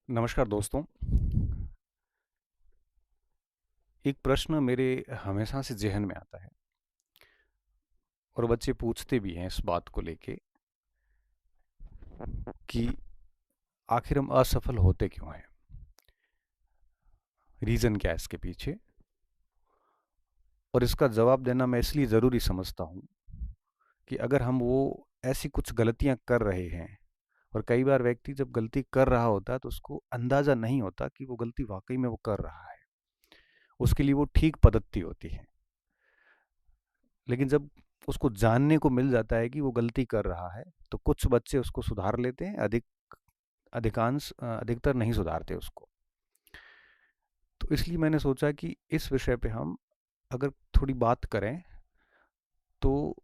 नमस्कार दोस्तों। एक प्रश्न मेरे हमेशा से ज़हन में आता है और बच्चे पूछते भी हैं इस बात को लेके कि आखिर हम असफल होते क्यों हैं? रीज़न क्या है इसके पीछे? और इसका जवाब देना मैं इसलिए ज़रूरी समझता हूँ कि अगर हम वो ऐसी कुछ गलतियाँ कर रहे हैं और कई बार व्यक्ति जब गलती कर रहा होता है तो उसको अंदाज़ा नहीं होता कि वो गलती वाक़ई में वो कर रहा है। उसके लिए वो ठीक पद्धति होती है। लेकिन जब उसको जानने को मिल जाता है कि वो गलती कर रहा है, तो कुछ बच्चे उसको सुधार लेते हैं, अधिकतर नहीं सुधारते उसको। तो इसलिए मैंने सोचा कि इस विषय पे हम अगर थोड़ी बात करें, तो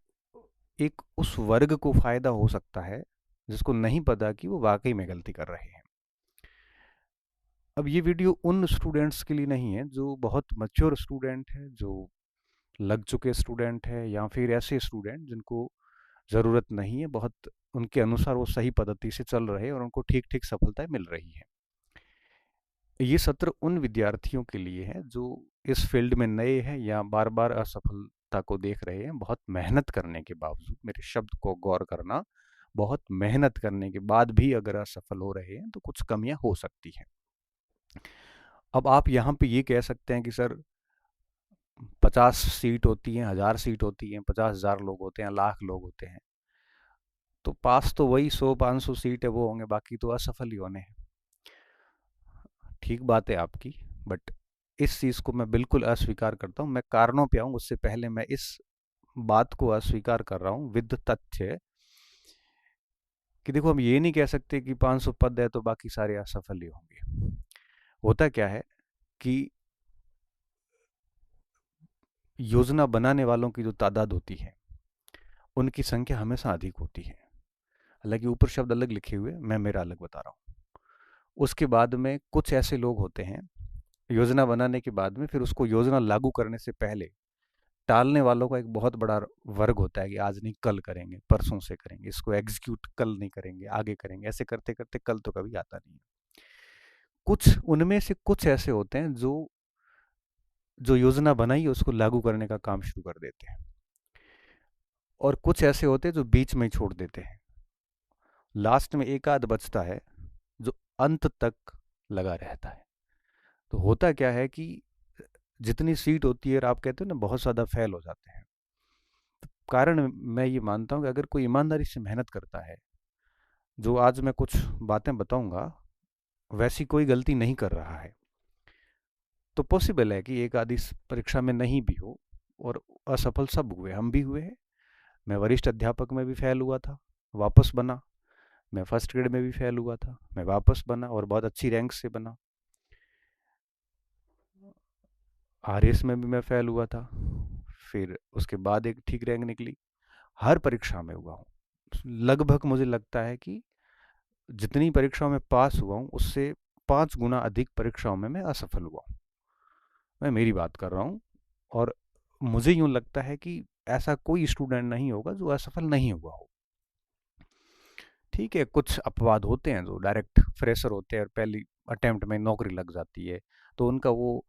एक उस वर्ग को फ़ायदा हो सकता है, जिसको नहीं पता कि वो वाक़ई में गलती कर रहे हैं। अब ये वीडियो उन स्टूडेंट्स के लिए नहीं है, जो बहुत मैच्योर स्टूडेंट हैं, जो लग चुके स्टूडेंट हैं या फिर ऐसे स्टूडेंट जिनको ज़रूरत नहीं है, बहुत उनके अनुसार वो सही पद्धति से चल रहे हैं और उनको ठीक-ठीक सफलताएँ मिल रही हैं। ये सत्र उन विद्यार्थियों के लिए है जो इस फील्ड में नए हैं या बार-बार असफलता को देख रहे हैं। बहुत मेहनत करने के बावजूद, मेरे शब्द को गौर करना, बहुत मेहनत करने के बाद भी अगर असफल हो रहे हैं, तो कुछ कमियाँ हो सकती हैं। अब आप यहाँ पे ये कह सकते हैं कि सर 50 सीट होती हैं, 1000 सीट होती हैं, 50,000 लोग होते हैं, लाख लोग होते हैं। तो पास तो वही 100-500 सीट है वो होंगे, बाकी तो असफल ही होने हैं। ठीक बात है आपकी, बट इस चीज़ को मैं बिल्कुल अस्वीकार करता हूँ। मैं कारणों पे आऊँ उससे पहले मैं इस बात को अस्वीकार कर रहा हूँ विद तथ्य कि देखो, हम ये नहीं कह सकते कि 500 पद है तो बाकी सारे असफल ही होंगे। होता क्या है कि योजना बनाने वालों की जो तादाद होती है, उनकी संख्या हमेशा अधिक होती है। हालांकि ऊपर शब्द अलग लिखे हुए, मैं मेरा अलग बता रहा हूँ। उसके बाद में कुछ ऐसे लोग होते हैं, योजना बनाने के बाद में फिर उसको योजना लागू करने से पहले टालने वालों का एक बहुत बड़ा वर्ग होता है कि आज नहीं कल करेंगे, परसों से करेंगे, इसको एग्जीक्यूट कल नहीं करेंगे, आगे करेंगे। ऐसे करते करते कल तो कभी आता नहीं है। कुछ उनमें से कुछ ऐसे होते हैं जो जो योजना बनाई है उसको लागू करने का काम शुरू कर देते हैं, और कुछ ऐसे होते हैं जो बीच में ही छोड़ देते हैं। लास्ट में एक आध बचता है जो अंत तक लगा रहता है। तो होता क्या है कि जितनी सीट होती है और आप कहते हो ना बहुत ज़्यादा फेल हो जाते हैं, तो कारण मैं ये मानता हूँ कि अगर कोई ईमानदारी से मेहनत करता है, जो आज मैं कुछ बातें बताऊंगा वैसी कोई गलती नहीं कर रहा है, तो पॉसिबल है कि एक आधी परीक्षा में नहीं भी हो। और असफल सब हुए, हम भी हुए हैं। मैं वरिष्ठ अध्यापक में भी फेल हुआ था, वापस बना। मैं फर्स्ट ग्रेड में भी फेल हुआ था, मैं वापस बना और बहुत अच्छी रैंक से बना। आरएस में भी मैं फेल हुआ था, फिर उसके बाद एक ठीक रैंक निकली। हर परीक्षा में हुआ हूँ। लगभग मुझे लगता है कि जितनी परीक्षाओं में पास हुआ हूँ उससे 5 गुना अधिक परीक्षाओं में मैं असफल हुआ हूँ। मैं मेरी बात कर रहा हूँ। और मुझे यूं लगता है कि ऐसा कोई स्टूडेंट नहीं होगा जो असफल नहीं हुआ हो। ठीक है, कुछ अपवाद होते हैं जो डायरेक्ट फ्रेशर होते हैं और पहली अटेम्प्ट में नौकरी लग जाती है, तो उनका वो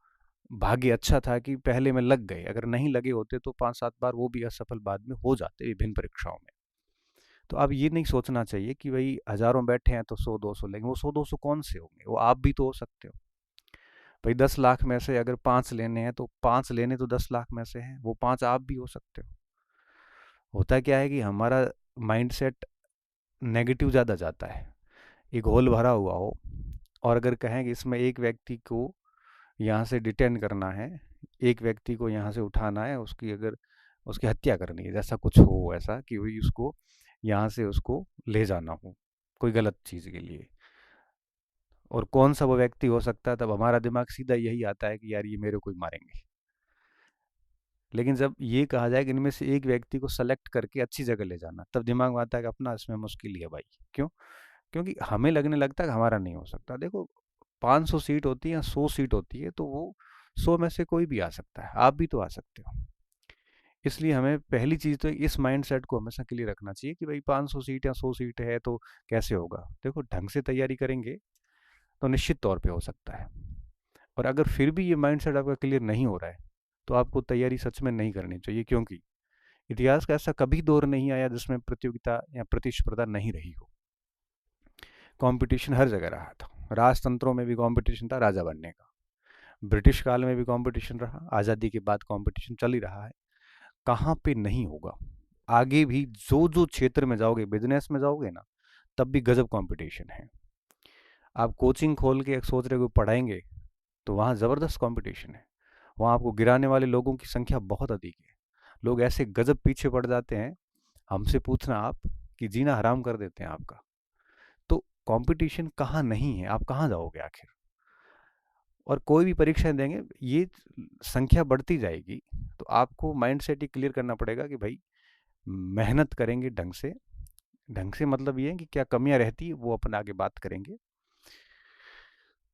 भाग्य अच्छा था कि पहले में लग गए। अगर नहीं लगे होते तो 5-7 बार वो भी असफल बाद में हो जाते विभिन्न परीक्षाओं में। तो अब ये नहीं सोचना चाहिए कि भाई हजारों बैठे हैं तो 100-200 लेंगे। वो 100-200 कौन से होंगे? वो आप भी तो हो सकते हो। भाई 10 लाख में से अगर 5 लेने हैं तो 5 लेने तो 10 लाख में से हैं, वो 5 आप भी हो सकते हो। होता क्या है कि हमारा माइंडसेट नेगेटिव ज़्यादा जाता है। एक होल भरा हुआ हो और अगर कहें कि इसमें एक व्यक्ति को यहाँ से डिटेन करना है, एक व्यक्ति को यहाँ से उठाना है, उसकी अगर उसकी हत्या करनी है, जैसा कुछ हो, ऐसा कि वही उसको यहाँ से उसको ले जाना हो कोई गलत चीज़ के लिए, और कौन सा वो व्यक्ति हो सकता है, तब हमारा दिमाग सीधा यही आता है कि यार ये मेरे को ही मारेंगे। लेकिन जब ये कहा जाए कि इनमें से एक व्यक्ति को सेलेक्ट करके अच्छी जगह ले जाना, तब दिमाग में आता है कि अपना इसमें मुश्किल ही है भाई। क्यों? क्योंकि हमें लगने लगता है कि हमारा नहीं हो सकता। देखो, 500 सीट होती है या 100 सीट होती है, तो वो 100 में से कोई भी आ सकता है, आप भी तो आ सकते हो। इसलिए हमें पहली चीज़ तो इस माइंडसेट को हमेशा के लिए रखना चाहिए कि भाई 500 सीट या 100 सीट है तो कैसे होगा। देखो, ढंग से तैयारी करेंगे तो निश्चित तौर पे हो सकता है। और अगर फिर भी ये माइंडसेट आपका क्लियर नहीं हो रहा है तो आपको तैयारी सच में नहीं करनी चाहिए, क्योंकि इतिहास का ऐसा कभी दौर नहीं आया जिसमें प्रतियोगिता या प्रतिस्पर्धा नहीं रही हो। कंपटीशन हर जगह रहा था। राजतंत्रों में भी कंपटीशन था राजा बनने का, ब्रिटिश काल में भी कंपटीशन रहा, आज़ादी के बाद कंपटीशन चल ही रहा है। कहाँ पे नहीं होगा? आगे भी जो जो क्षेत्र में जाओगे, बिजनेस में जाओगे ना, तब भी गजब कंपटीशन है। आप कोचिंग खोल के एक सोच रहे हो पढ़ाएंगे तो वहाँ ज़बरदस्त कंपटीशन है। वहाँ आपको गिराने वाले लोगों की संख्या बहुत अधिक है। लोग ऐसे गजब पीछे पड़ जाते हैं, हमसे पूछना आप, कि जीना हराम कर देते हैं आपका। तो कंपटीशन कहाँ नहीं है? आप कहाँ जाओगे आखिर? और कोई भी परीक्षाएं देंगे, ये संख्या बढ़ती जाएगी, तो आपको माइंड सेट ही क्लियर करना पड़ेगा कि भाई मेहनत करेंगे ढंग से। ढंग से मतलब ये है कि क्या कमियां रहती है वो अपन आगे बात करेंगे।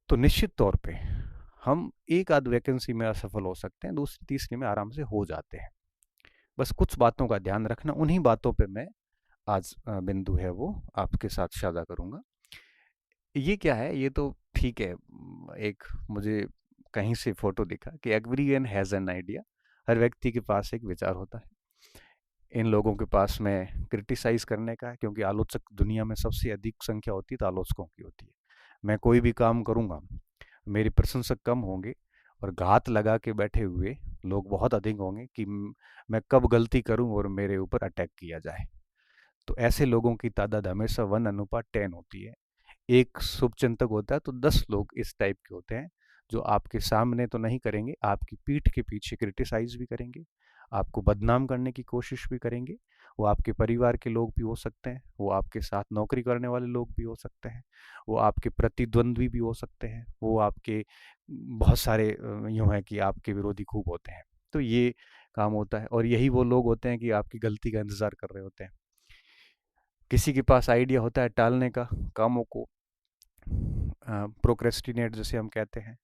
तो निश्चित तौर पे हम एक आध वैकेंसी में असफल हो सकते हैं, दूसरी तीसरी में आराम से हो जाते हैं। बस कुछ बातों का ध्यान रखना, उन्हीं बातों पे मैं आज बिंदु है वो आपके साथ साझा करूंगा। ये क्या है? ये तो ठीक है, एक मुझे कहीं से फोटो दिखा कि एवरीवन हैज़ एन आइडिया। हर व्यक्ति के पास एक विचार होता है। इन लोगों के पास में क्रिटिसाइज करने का है, क्योंकि आलोचक दुनिया में सबसे अधिक संख्या होती है तो आलोचकों की होती है। मैं कोई भी काम करूंगा, मेरे प्रशंसक कम होंगे और घात लगा के बैठे हुए लोग बहुत अधिक होंगे कि मैं कब गलती करूं और मेरे ऊपर अटैक किया जाए। तो ऐसे लोगों की तादाद हमेशा 1:10 होती है। एक शुभचिंतक होता है तो 10 लोग इस टाइप के होते हैं, जो आपके सामने तो नहीं करेंगे, आपकी पीठ के पीछे क्रिटिसाइज भी करेंगे, आपको बदनाम करने की कोशिश भी करेंगे। वो आपके परिवार के लोग भी हो सकते हैं, वो आपके साथ नौकरी करने वाले लोग भी हो सकते हैं, वो आपके प्रतिद्वंद्वी भी हो सकते हैं, वो आपके बहुत सारे यूँ है कि आपके विरोधी खूब होते हैं। तो ये काम होता है, और यही वो लोग होते हैं कि आपकी गलती का इंतज़ार कर रहे होते हैं। किसी के पास आइडिया होता है टालने का, कामों को प्रोक्रेस्टिनेट जैसे हम कहते हैं,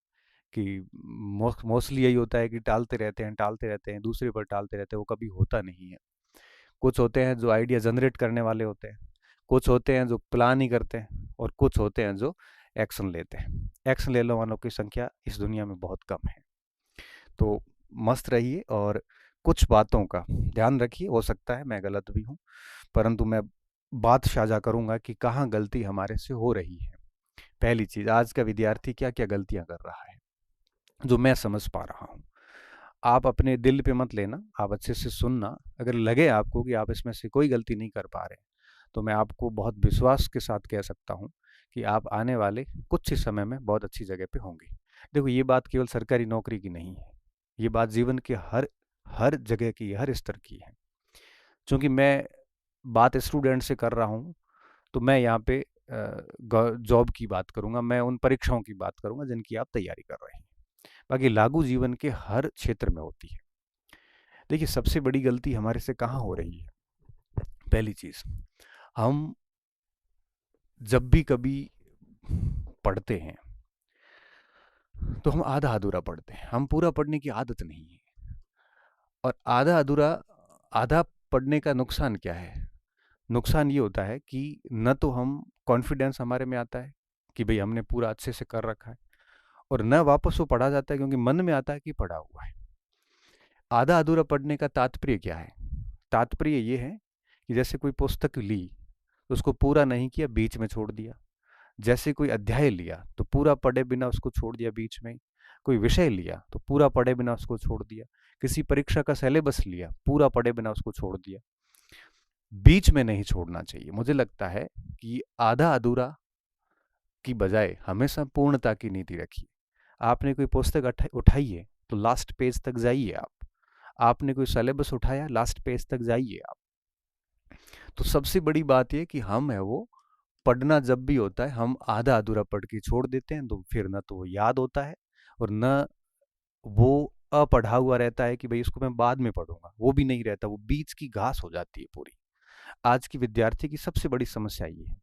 कि मोस्टली यही होता है कि टालते रहते हैं, दूसरे पर टालते रहते हैं, वो कभी होता नहीं है। कुछ होते हैं जो आइडिया जनरेट करने वाले होते हैं, कुछ होते हैं जो प्लान ही करते हैं, और कुछ होते हैं जो एक्शन लेते हैं। एक्शन लेने वालों की संख्या इस दुनिया में बहुत कम है। तो मस्त रहिए और कुछ बातों का ध्यान रखिए। हो सकता है मैं गलत भी हूँ, परंतु मैं बात साझा करूंगा कि कहाँ गलती हमारे से हो रही है। पहली चीज, आज का विद्यार्थी क्या क्या गलतियां कर रहा है जो मैं समझ पा रहा हूँ। आप अपने दिल पे मत लेना, आप अच्छे से सुनना। अगर लगे आपको कि आप इसमें से कोई गलती नहीं कर पा रहे, तो मैं आपको बहुत विश्वास के साथ कह सकता हूँ कि आप आने वाले कुछ ही समय में बहुत अच्छी जगह पे होंगे। देखो, ये बात केवल सरकारी नौकरी की नहीं है, ये बात जीवन के हर हर जगह की, हर स्तर की है। क्योंकि मैं बात स्टूडेंट से कर रहा हूँ, तो मैं यहाँ पे जॉब की बात करूँगा, मैं उन परीक्षाओं की बात करूँगा जिनकी आप तैयारी कर रहे हैं। बाकी लागू जीवन के हर क्षेत्र में होती है। देखिए, सबसे बड़ी गलती हमारे से कहाँ हो रही है? पहली चीज, हम जब भी कभी पढ़ते हैं तो हम आधा अधूरा पढ़ते हैं, हम पूरा पढ़ने की आदत नहीं है। और आधा अधूरा, आधा पढ़ने का नुकसान क्या है? नुकसान ये होता है कि न तो हम कॉन्फिडेंस हमारे में आता है कि भाई हमने पूरा अच्छे से कर रखा है, और न वापस वो पढ़ा जाता है क्योंकि मन में आता है कि पढ़ा हुआ है। आधा अधूरा पढ़ने का तात्पर्य क्या है? तात्पर्य ये है कि जैसे कोई पुस्तक ली, तो उसको पूरा नहीं किया, बीच में छोड़ दिया। जैसे कोई अध्याय लिया तो पूरा पढ़े बिना उसको छोड़ दिया बीच में। कोई विषय लिया तो पूरा पढ़े बिना उसको छोड़ दिया। किसी परीक्षा का सिलेबस लिया, पूरा पढ़े बिना उसको छोड़ दिया। बीच में नहीं छोड़ना चाहिए। मुझे लगता है कि आधा अधूरा की बजाय हमेशा पूर्णता की नीति रखिए। आपने कोई पुस्तक उठाई है तो लास्ट पेज तक जाइए आप। आपने कोई सिलेबस उठाया, लास्ट पेज तक जाइए आप। तो सबसे बड़ी बात यह कि हम है वो पढ़ना जब भी होता है हम आधा अधूरा पढ़ के छोड़ देते हैं, तो फिर ना तो वो याद होता है और न वो अपढ़ा हुआ रहता है कि भाई इसको मैं बाद में पढ़ूंगा, वो भी नहीं रहता, वो बीच की घास हो जाती है पूरी। आज की विद्यार्थी की सबसे बड़ी समस्या ये है।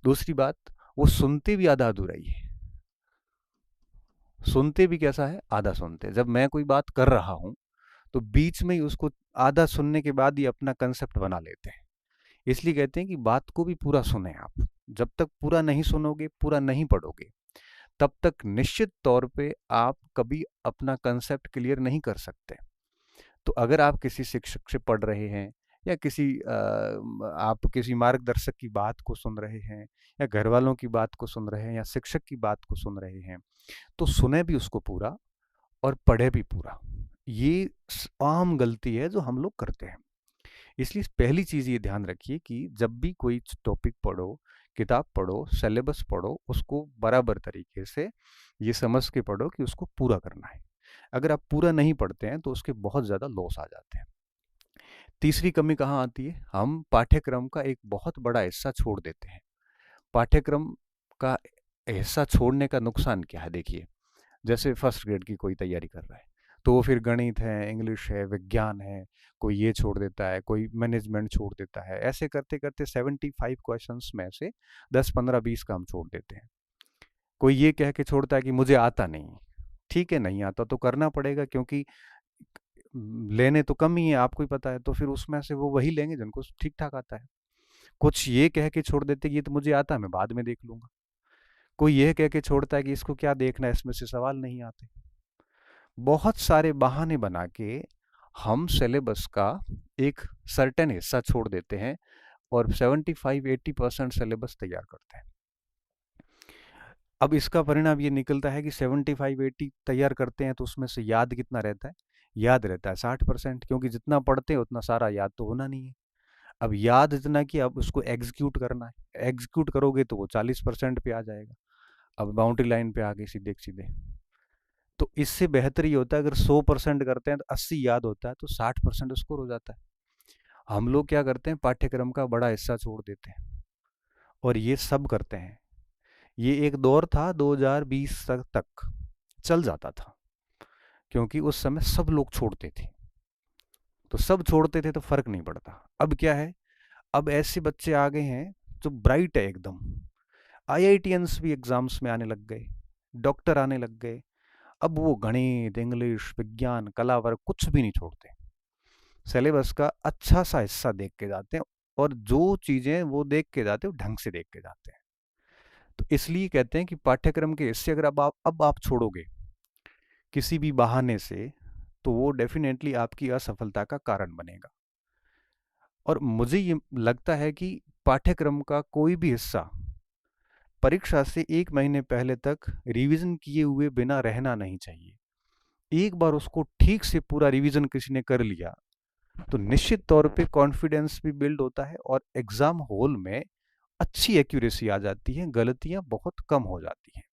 दूसरी बात, वो सुनते भी आधा अधूरा ही है। सुनते भी कैसा है? आधा सुनते। जब मैं कोई बात कर रहा हूं तो बीच में ही उसको आधा सुनने के बाद ही अपना कंसेप्ट बना लेते हैं। इसलिए कहते हैं कि बात को भी पूरा सुने आप। जब तक पूरा नहीं सुनोगे, पूरा नहीं पढ़ोगे, तब तक निश्चित तौर पे आप कभी अपना कंसेप्ट क्लियर नहीं कर सकते। तो अगर आप किसी शिक्षक से पढ़ रहे हैं या आप किसी मार्गदर्शक की बात को सुन रहे हैं या घर वालों की बात को सुन रहे हैं या शिक्षक की बात को सुन रहे हैं, तो सुने भी उसको पूरा और पढ़े भी पूरा। ये आम गलती है जो हम लोग करते हैं। इसलिए पहली चीज़ ये ध्यान रखिए कि जब भी कोई टॉपिक पढ़ो, किताब पढ़ो, सिलेबस पढ़ो, उसको बराबर तरीके से ये समझ के पढ़ो कि उसको पूरा करना है। अगर आप पूरा नहीं पढ़ते हैं तो उसके बहुत ज़्यादा लॉस आ जाते हैं। तीसरी कमी कहाँ आती है? हम पाठ्यक्रम का एक बहुत बड़ा हिस्सा छोड़ देते हैं। पाठ्यक्रम का हिस्सा छोड़ने का नुकसान क्या है? देखिए, जैसे फर्स्ट ग्रेड की कोई तैयारी कर रहा है, तो वो फिर गणित है, इंग्लिश है, विज्ञान है, कोई ये छोड़ देता है, कोई मैनेजमेंट छोड़ देता है। ऐसे करते करते 75 क्वेश्चंस में से 10 15 20 का हम छोड़ देते हैं। कोई ये कह के छोड़ता है कि मुझे आता नहीं। ठीक है, नहीं आता तो करना पड़ेगा, क्योंकि लेने तो कम ही है, आपको ही पता है। तो फिर उसमें से वो वही लेंगे जिनको ठीक ठाक आता है। कुछ ये कह के छोड़ देते कि ये तो मुझे आता है, मैं बाद में देख लूंगा। कोई यह कह के छोड़ता है कि इसको क्या देखना है, इसमें से सवाल नहीं आते। बहुत सारे बहाने बना के हम सिलेबस का एक सर्टेन हिस्सा छोड़ देते हैं और 75-80% सिलेबस तैयार करते हैं। अब इसका परिणाम ये निकलता है कि 75-80 तैयार करते हैं तो उसमें से याद कितना रहता है? याद रहता है 60%, क्योंकि जितना पढ़ते हैं उतना सारा याद तो होना नहीं है। अब याद इतना कि अब उसको एग्जीक्यूट करना है। एग्जीक्यूट करोगे तो वो 40% पे आ जाएगा। अब बाउंड्री लाइन पे आ गई सीधे सीधे। तो इससे बेहतर ये होता है अगर 100% करते हैं तो 80 याद होता है, तो 60% स्कोर हो जाता है। हम लोग क्या करते हैं, पाठ्यक्रम का बड़ा हिस्सा छोड़ देते हैं, और ये सब करते हैं। ये एक दौर था 2020 तक चल जाता था, क्योंकि उस समय सब लोग छोड़ते थे। तो सब छोड़ते थे तो फर्क नहीं पड़ता। अब क्या है, अब ऐसे बच्चे आ गए हैं जो ब्राइट है एकदम। आईआईटीएंस भी एग्जाम्स में आने लग गए, डॉक्टर आने लग गए। अब वो गणित, इंग्लिश, विज्ञान, कला वर्ग कुछ भी नहीं छोड़ते। सिलेबस का अच्छा सा हिस्सा देख के जाते हैं, और जो चीजें वो देख के जाते हैं वो ढंग से देख के जाते हैं। तो इसलिए कहते हैं कि पाठ्यक्रम के हिस्से अगर अब आप छोड़ोगे किसी भी बहाने से, तो वो डेफिनेटली आपकी असफलता का कारण बनेगा। और मुझे ये लगता है कि पाठ्यक्रम का कोई भी हिस्सा परीक्षा से 1 महीने पहले तक रिवीजन किए हुए बिना रहना नहीं चाहिए। एक बार उसको ठीक से पूरा रिवीजन किसी ने कर लिया तो निश्चित तौर पे कॉन्फिडेंस भी बिल्ड होता है, और एग्जाम हॉल में अच्छी एक्यूरेसी आ जाती है, गलतियां बहुत कम हो जाती हैं।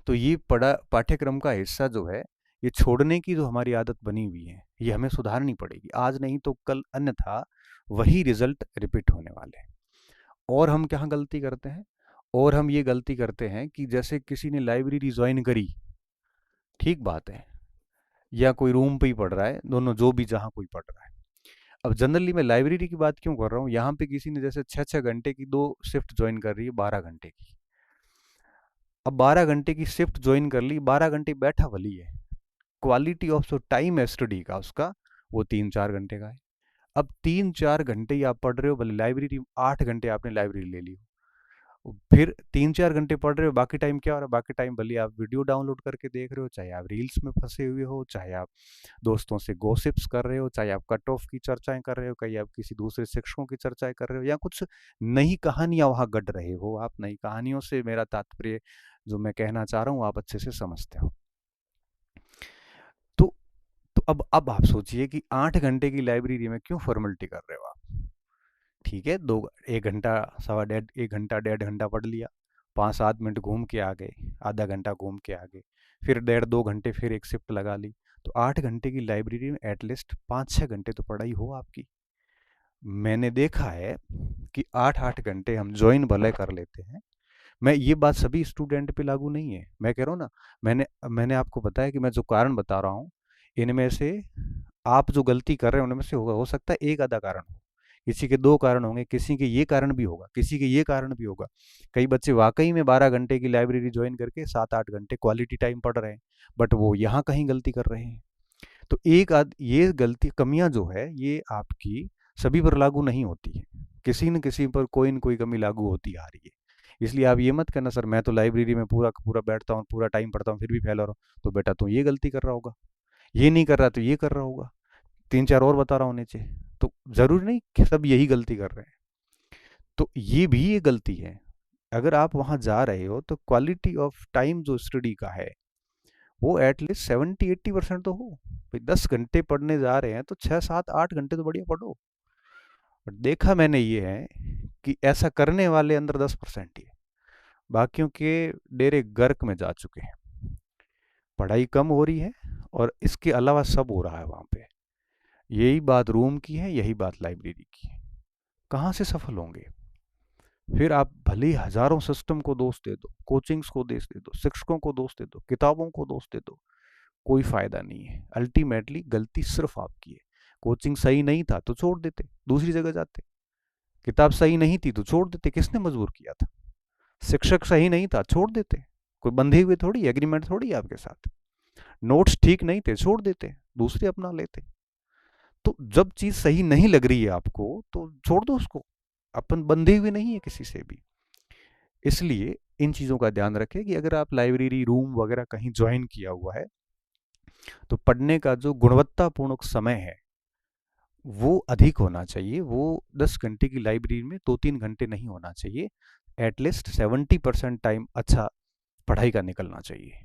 तो ये पढ़ा पाठ्यक्रम का हिस्सा जो है, ये छोड़ने की जो हमारी आदत बनी हुई है, ये हमें सुधारनी पड़ेगी आज नहीं तो कल, अन्यथा वही रिजल्ट रिपीट होने वाले हैं। और हम क्या गलती करते हैं, और हम ये गलती करते हैं कि जैसे किसी ने लाइब्रेरी ज्वाइन करी, ठीक बात है, या कोई रूम पे ही पढ़ रहा है, दोनों जो भी जहाँ कोई पढ़ रहा है। अब जनरली मैं लाइब्रेरी की बात क्यों कर रहा हूँ, यहाँ पे किसी ने जैसे 6-6 घंटे की 2 शिफ्ट ज्वाइन कर रही है, 12 घंटे की। अब 12 घंटे की शिफ्ट ज्वाइन कर ली, 12 घंटे बैठा भली है, क्वालिटी ऑफ जो टाइम है स्टडी का उसका, वो 3-4 घंटे का है। अब 3-4 घंटे ही आप पढ़ रहे हो, भले लाइब्रेरी 8 घंटे आपने लाइब्रेरी ले ली हो, फिर 3-4 घंटे पढ़ रहे हो, बाकी टाइम क्या हो रहा है? बाकी टाइम भले आप वीडियो डाउनलोड करके देख रहे हो, चाहे आप रील्स में फंसे हुए हो, चाहे आप दोस्तों से गॉसिप्स कर रहे हो, चाहे आप कट ऑफ की चर्चाएं कर रहे हो, कहीं आप किसी दूसरे शिक्षकों की चर्चाएं कर रहे हो, या कुछ नई कहानियां वहां गढ़ रहे हो। आप नई कहानियों से मेरा तात्पर्य जो मैं कहना चाह रहा हूँ आप अच्छे से समझते हो। तो तो अब आप सोचिए कि 8 घंटे की लाइब्रेरी में क्यों फॉर्मेलिटी कर रहे हो आप? ठीक है, 1 घंटा, 1 घंटा 1.5 घंटा पढ़ लिया, 5-7 मिनट घूम के आ गए, आधा घंटा घूम के आ गए, फिर 1.5-2 घंटे फिर एक शिफ्ट लगा ली, तो 8 घंटे की लाइब्रेरी में एटलीस्ट 5-6 घंटे तो पढ़ाई हो आपकी। मैंने देखा है कि 8-8 घंटे हम ज्वाइन भले कर लेते हैं। मैं ये बात सभी स्टूडेंट पे लागू नहीं है, मैं कह रहा हूँ ना, मैंने मैंने आपको बताया कि मैं जो कारण बता रहा हूँ, इनमें से आप जो गलती कर रहे हैं उनमें से हो सकता है एक आधा कारण हो, किसी के 2 कारण होंगे, किसी के ये कारण भी होगा, किसी के ये कारण भी होगा। कई बच्चे वाकई में 12 घंटे की लाइब्रेरी ज्वाइन करके 7-8 घंटे क्वालिटी टाइम पढ़ रहे हैं, बट वो यहाँ कहीं गलती कर रहे हैं। तो ये गलती, कमियां जो है, ये आपकी सभी पर लागू नहीं होती है, किसी न किसी पर कोई न कोई कमी लागू होती आ रही है। इसलिए आप ये मत कहना सर मैं तो लाइब्रेरी में पूरा पूरा बैठता हूँ, पूरा टाइम पढ़ता हूँ, फिर भी फेल हो रहा हूँ। तो बेटा तू ये गलती कर रहा होगा, ये नहीं कर रहा तो ये कर रहा होगा, 3-4 और बता रहा हूँ नीचे। तो ज़रूरी नहीं कि सब यही गलती कर रहे हैं। तो ये भी एक गलती है। अगर आप वहाँ जा रहे हो तो क्वालिटी ऑफ टाइम जो स्टडी का है वो एटलीस्ट 70-80% तो हो। भाई 10 घंटे पढ़ने जा रहे हैं तो 6-7-8 घंटे तो बढ़िया पढ़ो। बट देखा मैंने ये है कि ऐसा करने वाले अंदर 10% ही है, बाकियों के डेरे गर्क में जा चुके हैं। पढ़ाई कम हो रही है और इसके अलावा सब हो रहा है वहाँ पे। यही बात रूम की है, यही बात लाइब्रेरी की है। कहाँ से सफल होंगे? फिर आप भले ही हजारों सिस्टम को दोष दे दो, कोचिंग्स को दोष दे दो, शिक्षकों को दोष दे दो, किताबों को दोष दे दो, कोई फायदा नहीं है। अल्टीमेटली गलती सिर्फ आपकी है। कोचिंग सही नहीं था तो छोड़ देते, दूसरी जगह जाते। किताब सही नहीं थी तो छोड़ देते, किसने मजबूर किया था? शिक्षक सही नहीं था, छोड़ देते। कोई बंधे हुए थोड़ी, एग्रीमेंट थोड़ी है आपके साथ। नोट्स ठीक नहीं थे, छोड़ देते, दूसरे अपना लेते। तो जब चीज सही नहीं लग रही है आपको तो छोड़ दो उसको। अपन बंधे हुए नहीं है किसी से भी। इसलिए इन चीजों का ध्यान रखें कि अगर आप लाइब्रेरी रूम वगैरह कहीं ज्वाइन किया हुआ है तो पढ़ने का जो गुणवत्तापूर्ण समय है वो अधिक होना चाहिए। वो 10 घंटे की लाइब्रेरी में 2-3 घंटे नहीं होना चाहिए। एटलीस्ट 70% टाइम अच्छा पढ़ाई का निकलना चाहिए।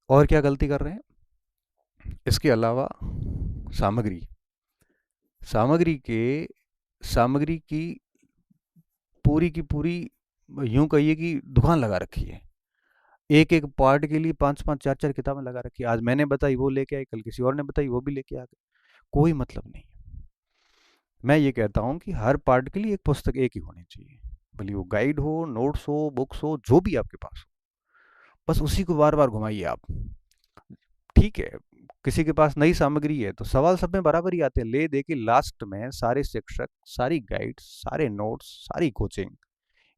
और क्या गलती कर रहे हैं इसके अलावा? सामग्री। सामग्री के सामग्री की पूरी की पूरी, यूं कहिए कि दुकान लगा रखी है। एक एक पार्ट के लिए 5-5 4-4 किताबें लगा रखी है। आज मैंने बताई वो लेके आई, कल किसी और ने बताई वो भी लेके आ गए। कोई मतलब नहीं। मैं ये कहता हूँ कि हर पार्ट के लिए एक पुस्तक एक ही होनी चाहिए, भले वो गाइड हो, नोट्स हो, बुक्स हो, जो भी आपके पास हो, बस उसी को बार बार घुमाइए आप। ठीक है, किसी के पास नई सामग्री है तो सवाल सब में बराबर ही आते हैं, ले दे के लास्ट में सारे शिक्षक, सारी गाइड, सारे नोट्स, सारी कोचिंग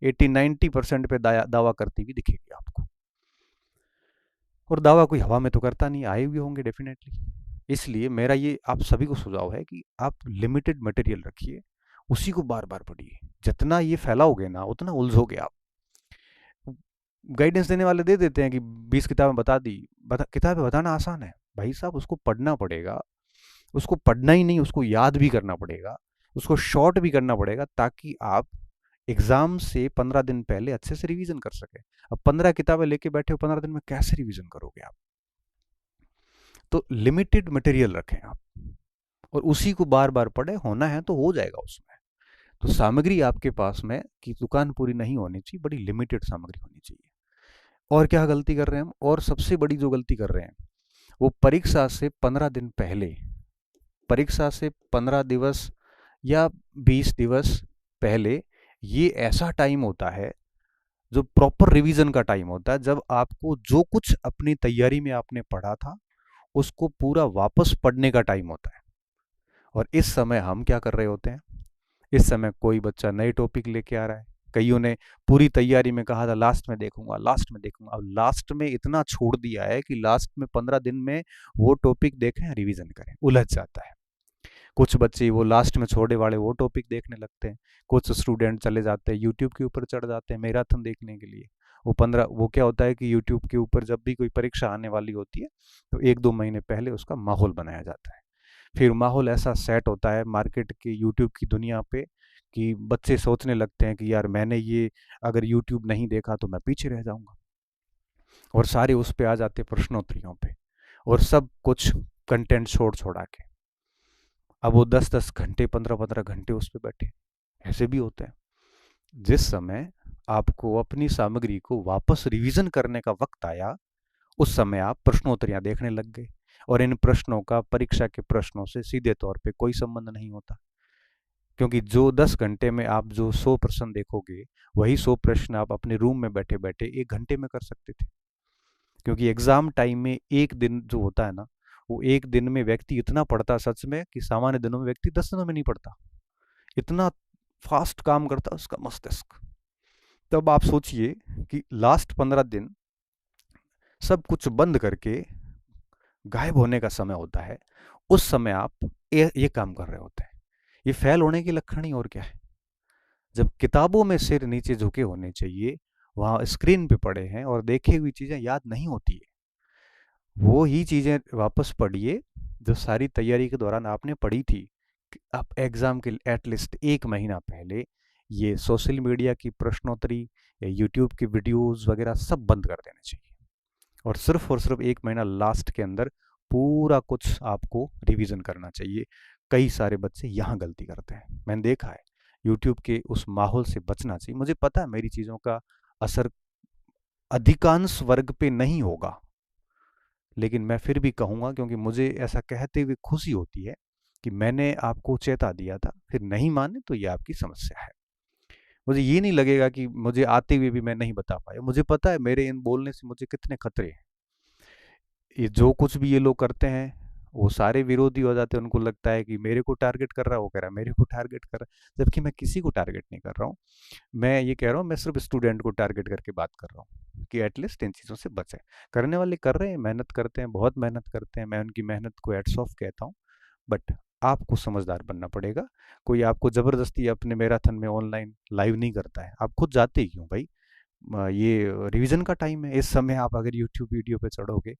80-90% पे दावा करती हुई दिखेगी आपको। और दावा कोई हवा में तो करता नहीं, आए हुए होंगे डेफिनेटली। इसलिए मेरा ये आप सभी को सुझाव है कि आप लिमिटेड मटेरियल रखिए, उसी को बार बार पढ़िए। जितना ये फैलाओगे ना उतना उलझोगे आप। गाइडेंस देने वाले दे देते हैं कि 20 किताबें बता दी। किताबें बताना आसान है भाई साहब, उसको पढ़ना पड़ेगा। उसको पढ़ना ही नहीं, उसको याद भी करना पड़ेगा, उसको शॉर्ट भी करना पड़ेगा, ताकि आप एग्जाम से 15 दिन पहले अच्छे से रिवीजन कर सके। अब 15 किताबें लेके बैठे हो, 15 दिन में कैसे रिवीजन करोगे आप? तो लिमिटेड मटेरियल रखें आप और उसी को बार बार पढ़े। होना है तो हो जाएगा उसमें। तो सामग्री आपके पास में कि दुकान पूरी नहीं होनी चाहिए, बड़ी लिमिटेड सामग्री होनी चाहिए। और क्या गलती कर रहे हैं हम? और सबसे बड़ी जो गलती कर रहे हैं वो परीक्षा से 15 दिन पहले, परीक्षा से 15 दिवस या 20 दिवस पहले, ये ऐसा टाइम होता है जो प्रॉपर रिवीजन का टाइम होता है, जब आपको जो कुछ अपनी तैयारी में आपने पढ़ा था उसको पूरा वापस पढ़ने का टाइम होता है। और इस समय हम क्या कर रहे होते हैं? इस समय कोई बच्चा नए टॉपिक लेके आ रहा है, कईयों ने पूरी तैयारी में कहा था लास्ट में देखूंगा, लास्ट में देखूंगा। अब लास्ट में इतना छोड़ दिया है कि लास्ट में 15 दिन में वो टॉपिक देखें, रिवीजन करें, उलझ जाता है। कुछ बच्चे वो लास्ट में छोड़े वाले वो टॉपिक देखने लगते हैं। कुछ स्टूडेंट चले जाते हैं यूट्यूब के ऊपर, चढ़ जाते हैं मैराथन देखने के लिए। वो क्या होता है कि यूट्यूब के ऊपर जब भी कोई परीक्षा आने वाली होती है तो 1-2 महीने पहले उसका माहौल बनाया जाता है। फिर माहौल ऐसा सेट होता है मार्केट के, यूट्यूब की दुनिया पे, कि बच्चे सोचने लगते हैं कि यार मैंने ये अगर यूट्यूब नहीं देखा तो मैं पीछे रह जाऊंगा। और सारे उस पे आ जाते प्रश्नोत्तरियों पे, और सब कुछ कंटेंट छोड़ छोड़ा के। अब वो 10-10 घंटे, 15-15 घंटे उस पे बैठे। ऐसे भी होते हैं। जिस समय आपको अपनी सामग्री को वापस रिवीजन करने का वक्त आया, उस समय आप प्रश्नोत्तरियां देखने लग गए। और इन प्रश्नों का परीक्षा के प्रश्नों से सीधे तौर पे कोई संबंध नहीं होता, क्योंकि जो 10 घंटे में आप जो 100 प्रश्न देखोगे, वही 100 प्रश्न आप अपने रूम में बैठे बैठे 1 घंटे में कर सकते थे। क्योंकि एग्जाम टाइम में एक दिन जो होता है ना, वो एक दिन में व्यक्ति इतना पढ़ता सच में कि सामान्य दिनों में व्यक्ति 10 दिनों में नहीं पढ़ता। इतना फास्ट काम करता है उसका मस्तिष्क। तब आप सोचिए कि लास्ट 15 दिन सब कुछ बंद करके गायब होने का समय होता है, उस समय आप ये काम कर रहे होते हैं। ये फेल होने के लक्षण ही और क्या है? जब किताबों में सिर नीचे झुके होने चाहिए, वहाँ स्क्रीन पे पढ़े हैं और देखी हुई चीज़ें याद नहीं होती है। वो ही चीज़ें वापस पढ़िए जो सारी तैयारी के दौरान आपने पढ़ी थी। आप एग्ज़ाम के एटलीस्ट 1 महीना पहले ये सोशल मीडिया की प्रश्नोत्तरी या यूट्यूब की वीडियोज़ वगैरह सब बंद कर देने चाहिए और सिर्फ 1 महीना लास्ट के अंदर पूरा कुछ आपको रिवीजन करना चाहिए। कई सारे बच्चे यहाँ गलती करते हैं, मैंने देखा है। यूट्यूब के उस माहौल से बचना चाहिए। मुझे पता है मेरी चीज़ों का असर अधिकांश वर्ग पे नहीं होगा, लेकिन मैं फिर भी कहूँगा क्योंकि मुझे ऐसा कहते हुए खुशी होती है कि मैंने आपको चेता दिया था, फिर नहीं माने तो ये आपकी समस्या है। मुझे ये नहीं लगेगा कि मुझे आते हुए भी मैं नहीं बता पाया। मुझे पता है मेरे इन बोलने से मुझे कितने खतरे हैं। ये जो कुछ भी ये लोग करते हैं वो सारे विरोधी हो जाते हैं। उनको लगता है कि मेरे को टारगेट कर रहा है, वो कह रहा है मेरे को टारगेट कर रहा है, जबकि मैं किसी को टारगेट नहीं कर रहा हूँ। मैं ये कह रहा हूँ मैं सिर्फ स्टूडेंट को टारगेट करके बात कर रहा हूँ कि एटलीस्ट इन चीज़ों से बचें। करने वाले कर रहे हैं, मेहनत करते हैं, बहुत मेहनत करते हैं, मैं उनकी मेहनत को हैट्स ऑफ कहता हूँ। बट आपको समझदार बनना पड़ेगा। कोई आपको ज़बरदस्ती अपने मैराथन में ऑनलाइन लाइव नहीं करता है, आप खुद जाते ही क्यों भाई। ये रिवीजन का टाइम है, इस समय आप अगर यूट्यूब वीडियो पे चढ़ोगे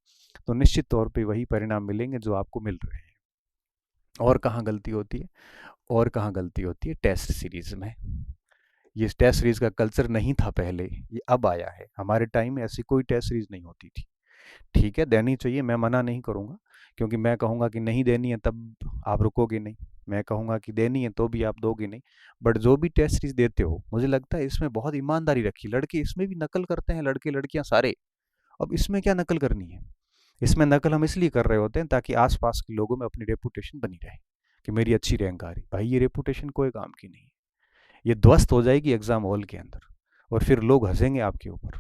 तो निश्चित तौर पे वही परिणाम मिलेंगे जो आपको मिल रहे हैं। और कहाँ गलती होती है, और कहाँ गलती होती है, टेस्ट सीरीज में। ये टेस्ट सीरीज का कल्चर नहीं था पहले, ये अब आया है। हमारे टाइम में ऐसी कोई टेस्ट सीरीज नहीं होती थी। ठीक है, देनी चाहिए, मैं मना नहीं करूँगा, क्योंकि मैं कहूँगा कि नहीं देनी है तब आप रुकोगे नहीं, मैं कहूँगा कि देनी है तो भी आप दोगे नहीं। बट जो भी टेस्ट सीरीज देते हो, मुझे लगता है इसमें बहुत ईमानदारी रखी। लड़के इसमें भी नकल करते हैं, लड़के लड़कियां सारे। अब इसमें क्या नकल करनी है। इसमें नकल हम इसलिए कर रहे होते हैं ताकि आसपास के लोगों में अपनी रेपुटेशन बनी रहे कि मेरी अच्छी रैंक आ रही। भाई ये रेपुटेशन कोई काम की नहीं है, ये ध्वस्त हो जाएगी एग्जाम हॉल के अंदर और फिर लोग हंसेंगे आपके ऊपर।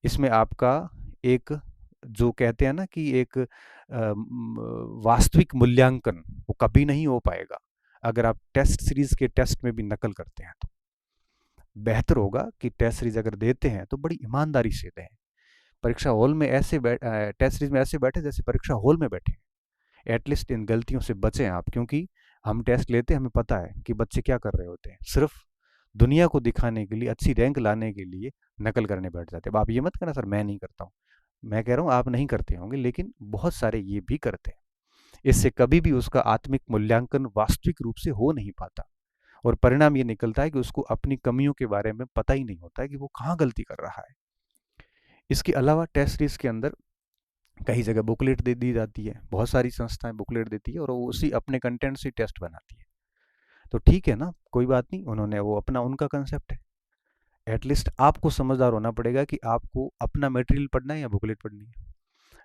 इसमें आपका एक, जो कहते हैं ना कि एक वास्तविक मूल्यांकन, वो कभी नहीं हो पाएगा अगर आप टेस्ट सीरीज के टेस्ट में भी नकल करते हैं। तो बेहतर होगा कि टेस्ट सीरीज अगर देते हैं तो बड़ी ईमानदारी से दें। परीक्षा हॉल में ऐसे टेस्ट सीरीज में ऐसे बैठे जैसे परीक्षा हॉल में बैठे। एटलीस्ट इन गलतियों से बचें आप, क्योंकि हम टेस्ट लेते हैं, हमें पता है कि बच्चे क्या कर रहे होते हैं। सिर्फ दुनिया को दिखाने के लिए, अच्छी रैंक लाने के लिए नकल करने बैठ जाते हैं। अब आप ये मत कहना सर मैं नहीं करता हूँ, मैं कह रहा हूँ आप नहीं करते होंगे, लेकिन बहुत सारे ये भी करते हैं। इससे कभी भी उसका आत्मिक मूल्यांकन वास्तविक रूप से हो नहीं पाता और परिणाम ये निकलता है कि उसको अपनी कमियों के बारे में पता ही नहीं होता है कि वो कहाँ गलती कर रहा है। इसके अलावा टेस्ट सीरीज के अंदर कई जगह बुकलेट दे दी जाती है, बहुत सारी संस्थाएं बुकलेट देती है और वो उसी अपने कंटेंट से टेस्ट बनाती है। तो ठीक है ना, कोई बात नहीं, उन्होंने वो अपना उनका कंसेप्ट है। एटलीस्ट आपको समझदार होना पड़ेगा कि आपको अपना मटेरियल पढ़ना है या बुकलेट पढ़नी है।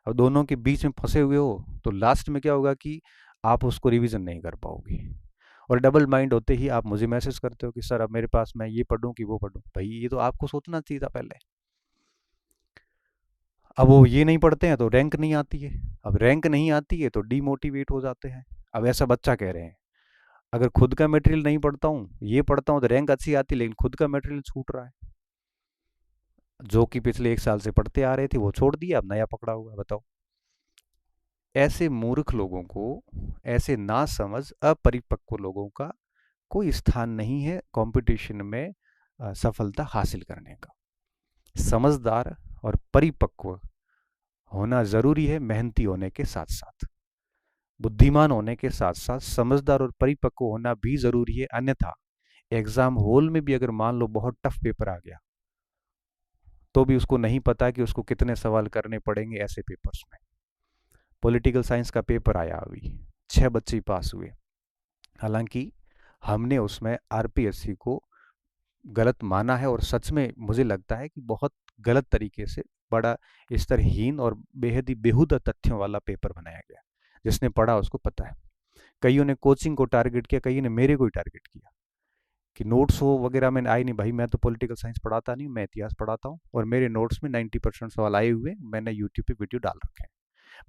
अब दोनों के बीच में फंसे हुए हो तो लास्ट में क्या होगा कि आप उसको रिवीजन नहीं कर पाओगे और डबल माइंड होते ही आप मुझे मैसेज करते हो कि सर अब मेरे पास मैं ये पढ़ूं कि वो पढ़ूं। भाई ये तो आपको सोचना चाहिए था पहले। अब वो ये नहीं पढ़ते हैं तो रैंक नहीं आती है, अब रैंक नहीं आती है तो डीमोटिवेट हो जाते हैं। अब ऐसा बच्चा कह रहे हैं अगर खुद का मटेरियल नहीं पढ़ता हूँ, ये पढ़ता हूँ तो रैंक अच्छी आती है, लेकिन खुद का मटेरियल छूट रहा है। जो कि पिछले 1 साल से पढ़ते आ रहे थे वो छोड़ दिया, अब नया पकड़ा हुआ है, बताओ। ऐसे मूर्ख लोगों को, ऐसे नासमझ अपरिपक्व लोगों का कोई स्थान नहीं है कंपटीशन में सफलता हासिल करने का। समझदार और परिपक्व होना जरूरी है, मेहनती होने के साथ साथ, बुद्धिमान होने के साथ साथ समझदार और परिपक्व होना भी जरूरी है। अन्यथा एग्जाम हॉल में भी अगर मान लो बहुत टफ पेपर आ गया तो भी उसको नहीं पता कि उसको कितने सवाल करने पड़ेंगे ऐसे पेपर्स में। पॉलिटिकल साइंस का पेपर आया अभी, 6 बच्चे पास हुए, हालांकि हमने उसमें आरपीएससी को गलत माना है और सच में मुझे लगता है कि बहुत गलत तरीके से, बड़ा स्तरहीन और बेहद ही बेहुदा तथ्यों वाला पेपर बनाया गया। जिसने पढ़ा उसको पता है। कईयों ने कोचिंग को टारगेट किया, कईयों ने मेरे को ही टारगेट किया कि नोट्स हो वगैरह मैंने आई नहीं। भाई मैं तो पॉलिटिकल साइंस पढ़ाता नहीं, मैं इतिहास पढ़ाता हूँ और मेरे नोट्स में 90% सवाल आए हुए, मैंने यूट्यूब पे वीडियो डाल रखे हैं।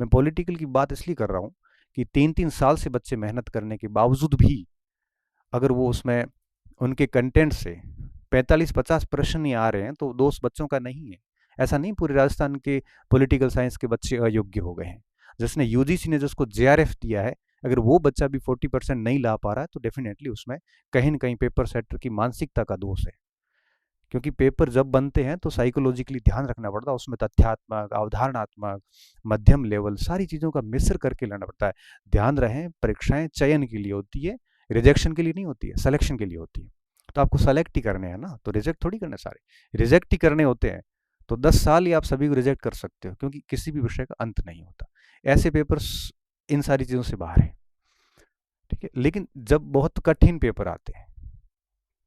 मैं पॉलिटिकल की बात इसलिए कर रहा हूँ कि 3-3 साल से बच्चे मेहनत करने के बावजूद भी अगर वो उसमें उनके कंटेंट से 45-50 प्रश्न ही आ रहे हैं तो दोष बच्चों का नहीं है। ऐसा नहीं पूरे राजस्थान के पॉलिटिकल साइंस के बच्चे अयोग्य हो गए हैं। जिसने यूजीसी ने जिसको जेआरएफ दिया है, अगर वो बच्चा भी 40% नहीं ला पा रहा है तो डेफिनेटली उसमें कहीं न कहीं पेपर सेटर की मानसिकता का दोष है क्योंकि पेपर जब बनते हैं तो साइकोलॉजिकली ध्यान रखना पड़ता है, उसमें तथ्यात्मक, अवधारणात्मक, मध्यम लेवल सारी चीज़ों का मिश्र करके लाना पड़ता है। ध्यान रहे, परीक्षाएं चयन के लिए होती है, रिजेक्शन के लिए नहीं होती है, सिलेक्शन के लिए होती है। तो आपको सेलेक्ट ही करने हैं ना, तो रिजेक्ट थोड़ी करने सारे, रिजेक्ट ही करने होते हैं। तो 10 साल ही आप सभी को रिजेक्ट कर सकते हो, क्योंकि किसी भी विषय का अंत नहीं होता। ऐसे पेपर्स इन सारी चीज़ों से बाहर है, ठीक है। लेकिन जब बहुत कठिन पेपर आते हैं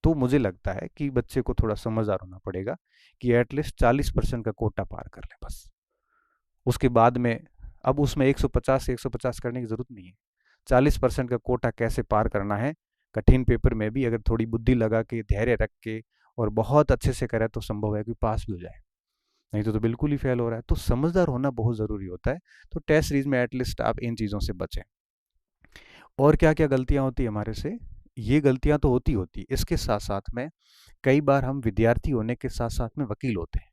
तो मुझे लगता है कि बच्चे को थोड़ा समझदार होना पड़ेगा कि एटलीस्ट 40% का कोटा पार कर ले बस। उसके बाद में अब उसमें 150 से 150 करने की जरूरत नहीं है। 40% का कोटा कैसे पार करना है, कठिन पेपर में भी अगर थोड़ी बुद्धि लगा के, धैर्य रख के और बहुत अच्छे से करे तो संभव है कि पास भी हो जाए, नहीं तो बिल्कुल ही फेल हो रहा है। तो समझदार होना बहुत ज़रूरी होता है। तो टेस्ट सीरीज में एटलीस्ट आप इन चीज़ों से बचें। और क्या क्या गलतियां होती है हमारे से, ये गलतियां तो होती इसके साथ साथ में कई बार हम विद्यार्थी होने के साथ साथ में वकील होते हैं।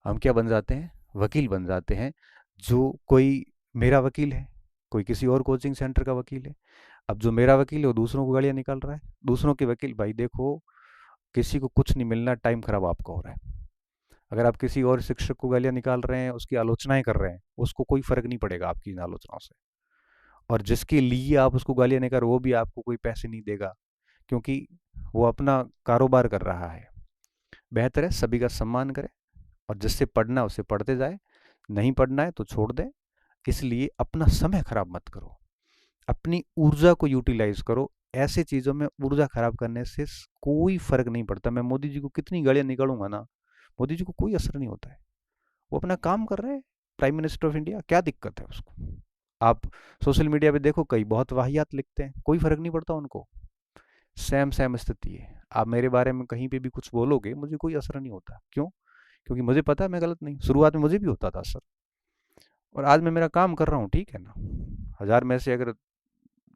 हम क्या बन जाते हैं, वकील बन जाते हैं। जो कोई मेरा वकील है, कोई किसी और कोचिंग सेंटर का वकील है। अब जो मेरा वकील है वो दूसरों को गालियां निकाल रहा है, दूसरों के वकील, भाई देखो किसी को कुछ नहीं मिलना, टाइम खराब आपका हो रहा है। अगर आप किसी और शिक्षक को गालियां निकाल रहे हैं, उसकी आलोचनाएं कर रहे हैं, उसको कोई फर्क नहीं पड़ेगा आपकी इन आलोचनाओं से। और जिसके लिए आप उसको गालियां नहीं कर रहे, वो भी आपको कोई पैसे नहीं देगा, क्योंकि वो अपना कारोबार कर रहा है। बेहतर है सभी का सम्मान करें, और जिससे पढ़ना है उसे पढ़ते जाए, नहीं पढ़ना है तो छोड़ दें। इसलिए अपना समय खराब मत करो, अपनी ऊर्जा को यूटिलाइज करो। ऐसे चीज़ों में ऊर्जा खराब करने से कोई फर्क नहीं पड़ता। मैं मोदी जी को कितनी गालियां निकालूंगा ना, मोदी जी को कोई असर नहीं होता है। वो अपना काम कर रहे हैं, प्राइम मिनिस्टर ऑफ इंडिया, क्या दिक्कत है उसको। आप सोशल मीडिया पे देखो, कई बहुत वाहियात लिखते हैं, कोई फर्क नहीं पड़ता उनको। सेम सेम स्थिति है। आप मेरे बारे में कहीं पे भी कुछ बोलोगे, मुझे कोई असर नहीं होता। क्यों? क्योंकि मुझे पता है मैं गलत नहीं। शुरुआत में मुझे भी होता था असर, और आज मैं मेरा काम कर रहा हूँ, ठीक है ना। 1000 में से अगर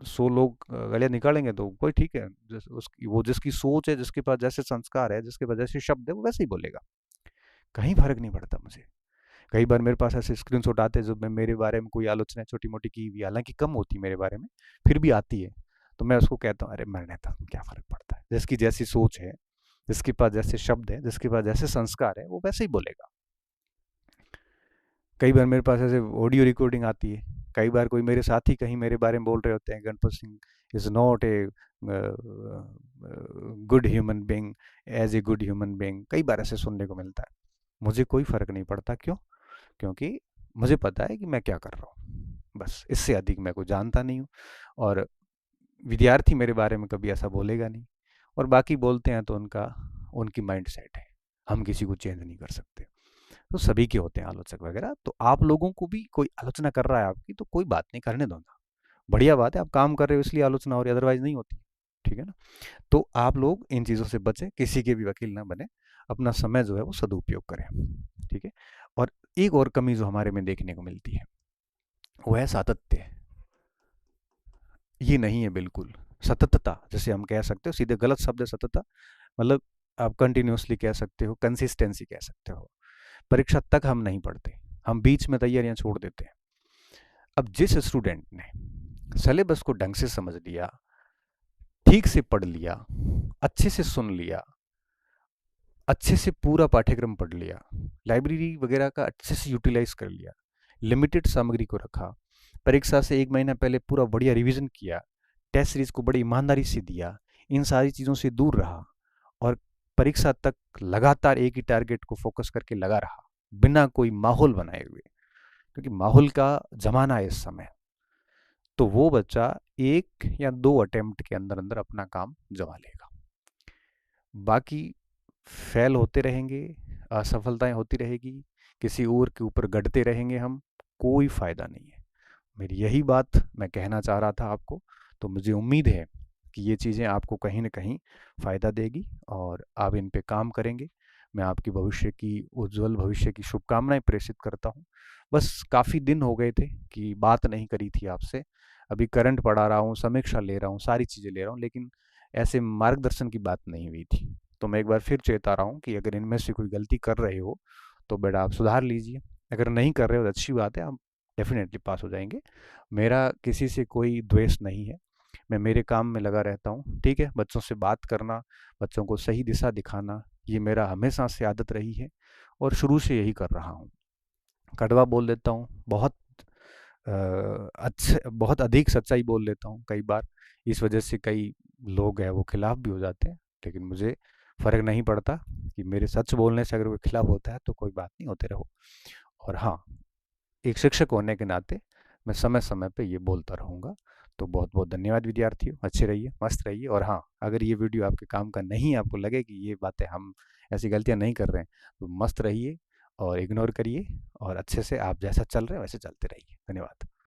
100 लोग गालियाँ निकालेंगे तो कोई ठीक है, उसकी वो जिसकी सोच है, जिसके पास जैसे संस्कार है, जिसके पास जैसे शब्द है, वो वैसे ही बोलेगा। कहीं फर्क नहीं पड़ता मुझे। कई बार मेरे पास ऐसे स्क्रीनशॉट आते हैं जो मैं मेरे बारे में कोई आलोचना छोटी मोटी की हुई, हालांकि कम होती मेरे बारे में, फिर भी आती है। तो मैं उसको कहता हूँ, अरे मरने था, क्या फ़र्क पड़ता है, जिसकी जैसी सोच है, जिसके पास जैसे शब्द है, जिसके पास जैसे संस्कार है, वो वैसे ही बोलेगा। कई बार मेरे पास ऐसे ऑडियो रिकॉर्डिंग आती है। कई बार कोई मेरे साथी कहीं मेरे बारे में बोल रहे होते हैं, Ganpat Singh is not a good human being, as a good human being, कई बार ऐसे सुनने को मिलता है। मुझे कोई फ़र्क नहीं पड़ता। क्यों? क्योंकि मुझे पता है कि मैं क्या कर रहा हूँ, बस इससे अधिक मैं कोई जानता नहीं हूँ। और विद्यार्थी मेरे बारे में कभी ऐसा बोलेगा नहीं। और बाकी बोलते हैं तो उनका उनकी माइंड सेट है, हम किसी को चेंज नहीं कर सकते। तो सभी के होते हैं आलोचक वगैरह। तो आप लोगों को भी कोई आलोचना कर रहा है आपकी, तो कोई बात नहीं, करने दो ना, बढ़िया बात है, आप काम कर रहे हो इसलिए आलोचना हो रही है, अदरवाइज नहीं होती, ठीक है ना। तो आप लोग इन चीज़ों से बचें, किसी के भी वकील ना बने, अपना समय जो है वो सदुपयोग करें, ठीक है। और एक और कमी जो हमारे में देखने को मिलती है वो है सातत्य। ये नहीं है बिल्कुल सततता, जैसे हम कह सकते हो, सीधे गलत शब्द है सततता। मतलब आप कंटिन्यूसली कह सकते हो, कंसिस्टेंसी कह सकते हो। परीक्षा तक हम नहीं पढ़ते, हम बीच में तैयारियां छोड़ देते हैं। अब जिस स्टूडेंट ने सिलेबस को ढंग से समझ लिया, ठीक से पढ़ लिया, अच्छे से सुन लिया, अच्छे से पूरा पाठ्यक्रम पढ़ लिया, लाइब्रेरी वगैरह का अच्छे से यूटिलाइज कर लिया, लिमिटेड सामग्री को रखा, परीक्षा से 1 महीना पहले पूरा बढ़िया रिवीजन किया, टेस्ट सीरीज को बड़ी ईमानदारी से दिया, इन सारी चीज़ों से दूर रहा, और परीक्षा तक लगातार एक ही टारगेट को फोकस करके लगा रहा, बिना कोई माहौल बनाए हुए, क्योंकि माहौल का जमाना है इस समय। तो वो बच्चा 1 या 2 अटेम्प्ट के अंदर अंदर अपना काम जमा लेगा। बाकी फेल होते रहेंगे, असफलताएं होती रहेगी, किसी और के ऊपर गढ़ते रहेंगे हम, कोई फ़ायदा नहीं है। मेरी यही बात मैं कहना चाह रहा था आपको। तो मुझे उम्मीद है कि ये चीज़ें आपको कहीं न कहीं फ़ायदा देगी और आप इन पे काम करेंगे। मैं आपकी भविष्य की, उज्ज्वल भविष्य की शुभकामनाएं प्रेषित करता हूँ। बस काफ़ी दिन हो गए थे कि बात नहीं करी थी आपसे। अभी करंट पढ़ा रहा हूँ, समीक्षा ले रहा हूँ, सारी चीज़ें ले रहा हूँ, लेकिन ऐसे मार्गदर्शन की बात नहीं हुई थी। तो मैं एक बार फिर चेता रहा हूँ कि अगर इनमें से कोई गलती कर रहे हो तो बेटा आप सुधार लीजिए। अगर नहीं कर रहे हो तो अच्छी बात है, आप डेफिनेटली पास हो जाएंगे। मेरा किसी से कोई द्वेष नहीं है, मैं मेरे काम में लगा रहता हूँ, ठीक है। बच्चों से बात करना, बच्चों को सही दिशा दिखाना, ये मेरा हमेशा से आदत रही है और शुरू से यही कर रहा हूँ। कड़वा बोल देता हूँ, बहुत बहुत अधिक सच्चाई बोल लेता हूँ कई बार। इस वजह से कई लोग हैं वो खिलाफ भी हो जाते हैं, लेकिन मुझे फ़र्क नहीं पड़ता कि मेरे सच बोलने से अगर कोई खिलाफ होता है तो कोई बात नहीं, होते रहो। और हाँ, एक शिक्षक होने के नाते मैं समय समय पे ये बोलता रहूँगा। तो बहुत बहुत धन्यवाद विद्यार्थियों, अच्छे रहिए, मस्त रहिए। और हाँ, अगर ये वीडियो आपके काम का नहीं, आपको लगे कि ये बातें हम ऐसी गलतियाँ नहीं कर रहे हैं, तो मस्त रहिए और इग्नोर करिए और अच्छे से आप जैसा चल रहे हैं वैसे चलते रहिए। धन्यवाद।